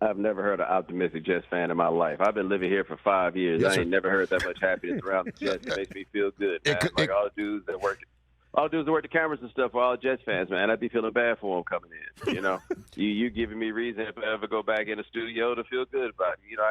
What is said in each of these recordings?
I've never heard an optimistic Jets fan in my life. I've been living here for 5 years. Yes, I sir. ain't never heard that much happiness around the Jets. It makes me feel good, man. All the dudes that work the cameras and stuff are all Jets fans, man. I'd be feeling bad for them coming in. You know, you giving me reason if I ever go back in the studio to feel good about it. You know,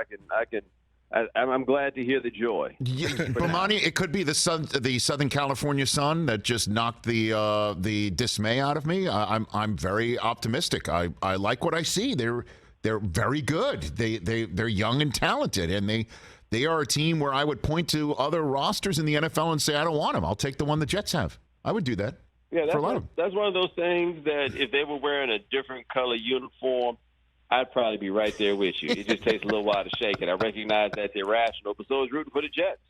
I'm glad to hear the joy. Bomani, it could be the Southern California sun that just knocked the dismay out of me. I'm very optimistic. I like what I see. They're very good. They're young and talented, and they are a team where I would point to other rosters in the NFL and say I don't want them. I'll take the one the Jets have. I would do that. Yeah, that's one of those things that if they were wearing a different color uniform, I'd probably be right there with you. It just takes a little while to shake it. I recognize that's irrational, but so is rooting for the Jets.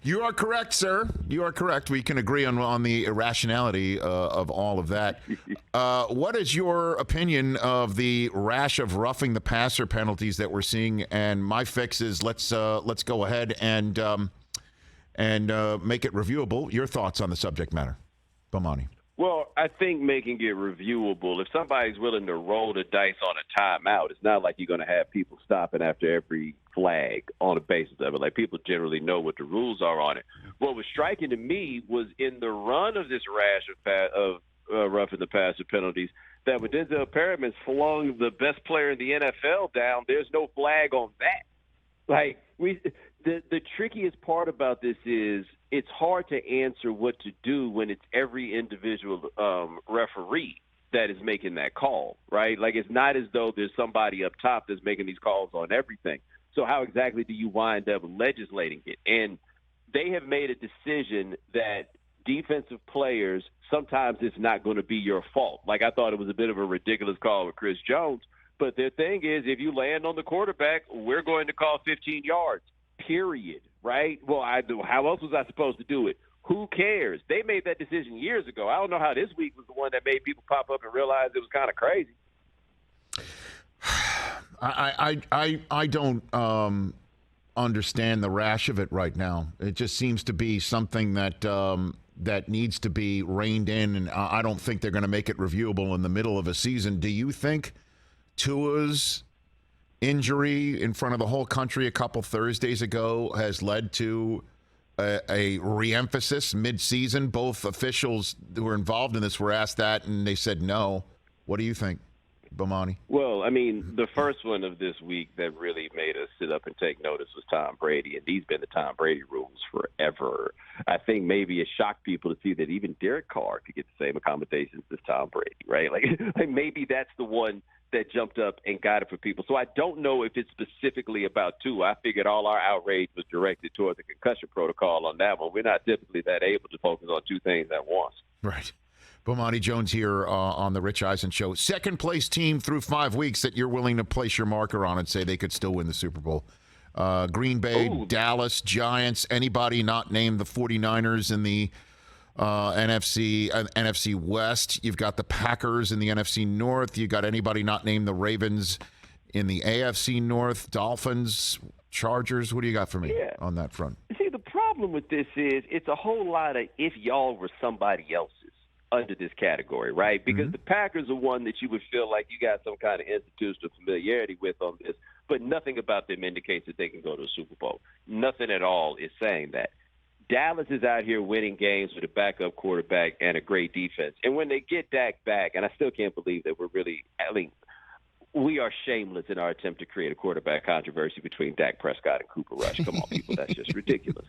You are correct, sir. You are correct. We can agree on the irrationality of all of that. What is your opinion of the rash of roughing the passer penalties that we're seeing? And my fix is let's go ahead and make it reviewable. Your thoughts on the subject matter, Bomani? Well, I think making it reviewable, if somebody's willing to roll the dice on a timeout, it's not like you're going to have people stopping after every flag on the basis of it. Like, people generally know what the rules are on it. What was striking to me was in the run of this rash of roughing the passer penalties, that when Denzel Perriman's flung the best player in the NFL down, there's no flag on that. Like, the trickiest part about this is it's hard to answer what to do when it's every individual referee that is making that call, right? Like, it's not as though there's somebody up top that's making these calls on everything. So how exactly do you wind up legislating it? And they have made a decision that defensive players, sometimes it's not going to be your fault. Like, I thought it was a bit of a ridiculous call with Chris Jones, but their thing is if you land on the quarterback, we're going to call 15 yards. Period, right? Well, how else was I supposed to do it? Who cares? They made that decision years ago. I don't know how this week was the one that made people pop up and realize it was kind of crazy. I don't understand the rash of it right now. It just seems to be something that that needs to be reined in, and I don't think they're going to make it reviewable in the middle of a season. Do you think Tua's injury in front of the whole country a couple Thursdays ago has led to a reemphasis mid-season? Both officials who were involved in this were asked that, and they said no. What do you think, Bomani? Well, I mean, the first one of this week that really made us sit up and take notice was Tom Brady, and these been the Tom Brady rules forever. I think maybe it shocked people to see that even Derek Carr could get the same accommodations as Tom Brady, right? Like maybe that's the one that jumped up and got it for people. So I don't know if it's specifically about Tua. I figured all our outrage was directed toward the concussion protocol on that one. We're not typically that able to focus on two things at once. Right. Bomani Jones here on the Rich Eisen Show. Second place team through 5 weeks that you're willing to place your marker on and say they could still win the Super Bowl. Green Bay, Dallas, Giants, anybody not named the 49ers in the NFC West. You've got the Packers in the NFC North. You got anybody not named the Ravens in the AFC North. Dolphins, Chargers. What do you got for me on that front? See, the problem with this is it's a whole lot of if y'all were somebody else's under this category, right? Because the Packers are one that you would feel like you got some kind of institutional familiarity with on this, but nothing about them indicates that they can go to a Super Bowl. Nothing at all is saying that. Dallas is out here winning games with a backup quarterback and a great defense. And when they get Dak back, and I still can't believe that we are shameless in our attempt to create a quarterback controversy between Dak Prescott and Cooper Rush. Come on, people, that's just ridiculous.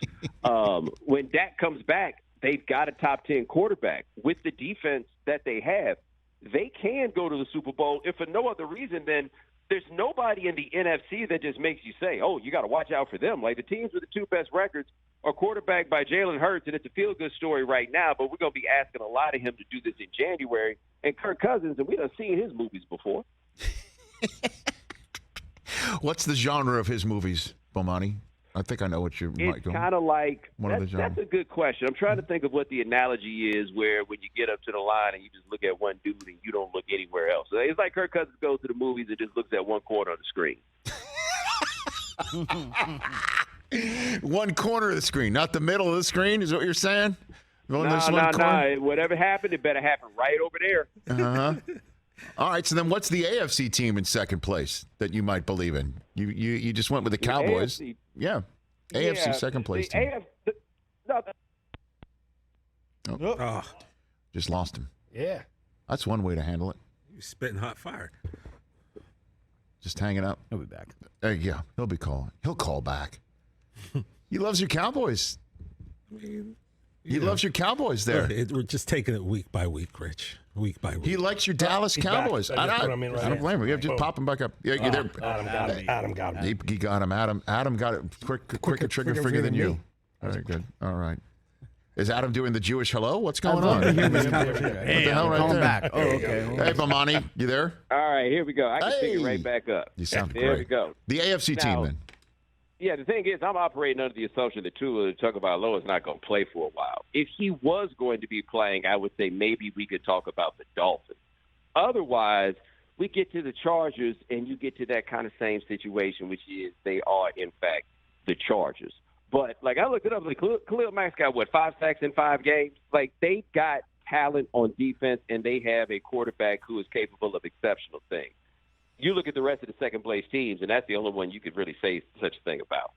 When Dak comes back, they've got a top 10 quarterback. With the defense that they have, they can go to the Super Bowl, if for no other reason than there's nobody in the NFC that just makes you say, oh, you got to watch out for them. Like, the teams with the two best records are quarterbacked by Jalen Hurts, and it's a feel-good story right now, but we're going to be asking a lot of him to do this in January. And Kirk Cousins, and we done seen his movies before. What's the genre of his movies, Bomani? I think I know what you might go. It's kind of like, that's a good question. I'm trying to think of what the analogy is where when you get up to the line and you just look at one dude and you don't look anywhere else. It's like Kirk Cousins goes to the movies and just looks at one corner of the screen. One corner of the screen, not the middle of the screen, is what you're saying? No. Whatever happened, it better happen right over there. All right, so then what's the AFC team in second place that you might believe in? You just went with the Cowboys. AFC, AFC second place team. Just lost him. Yeah. That's one way to handle it. You're spitting hot fire. Just hanging up. He'll be back. Yeah, he'll be calling. He'll call back. He loves your Cowboys. He loves your Cowboys there. We're just taking it week by week, Rich. Week by week. He likes your Dallas Cowboys. I don't blame him. You have just pop him back up. Yeah, there. Adam got him. He got him. Adam got it quicker trigger finger than you. Very good. All right. Is Adam doing the Jewish hello? What's going on? Hey, what the hell right there? Back. Oh, okay. Hey, Bomani, you there? All right, here we go. I can pick it right back up. You sound great. There we go. The AFC team, then. Yeah, the thing is, I'm operating under the assumption that Tua Tagovailoa is not going to play for a while. If he was going to be playing, I would say maybe we could talk about the Dolphins. Otherwise, we get to the Chargers, and you get to that kind of same situation, which is they are, in fact, the Chargers. But, like, I looked it up. Like, Khalil Mack's got, 5 sacks in 5 games? Like, they got talent on defense, and they have a quarterback who is capable of exceptional things. You look at the rest of the second-place teams, and that's the only one you could really say such a thing about.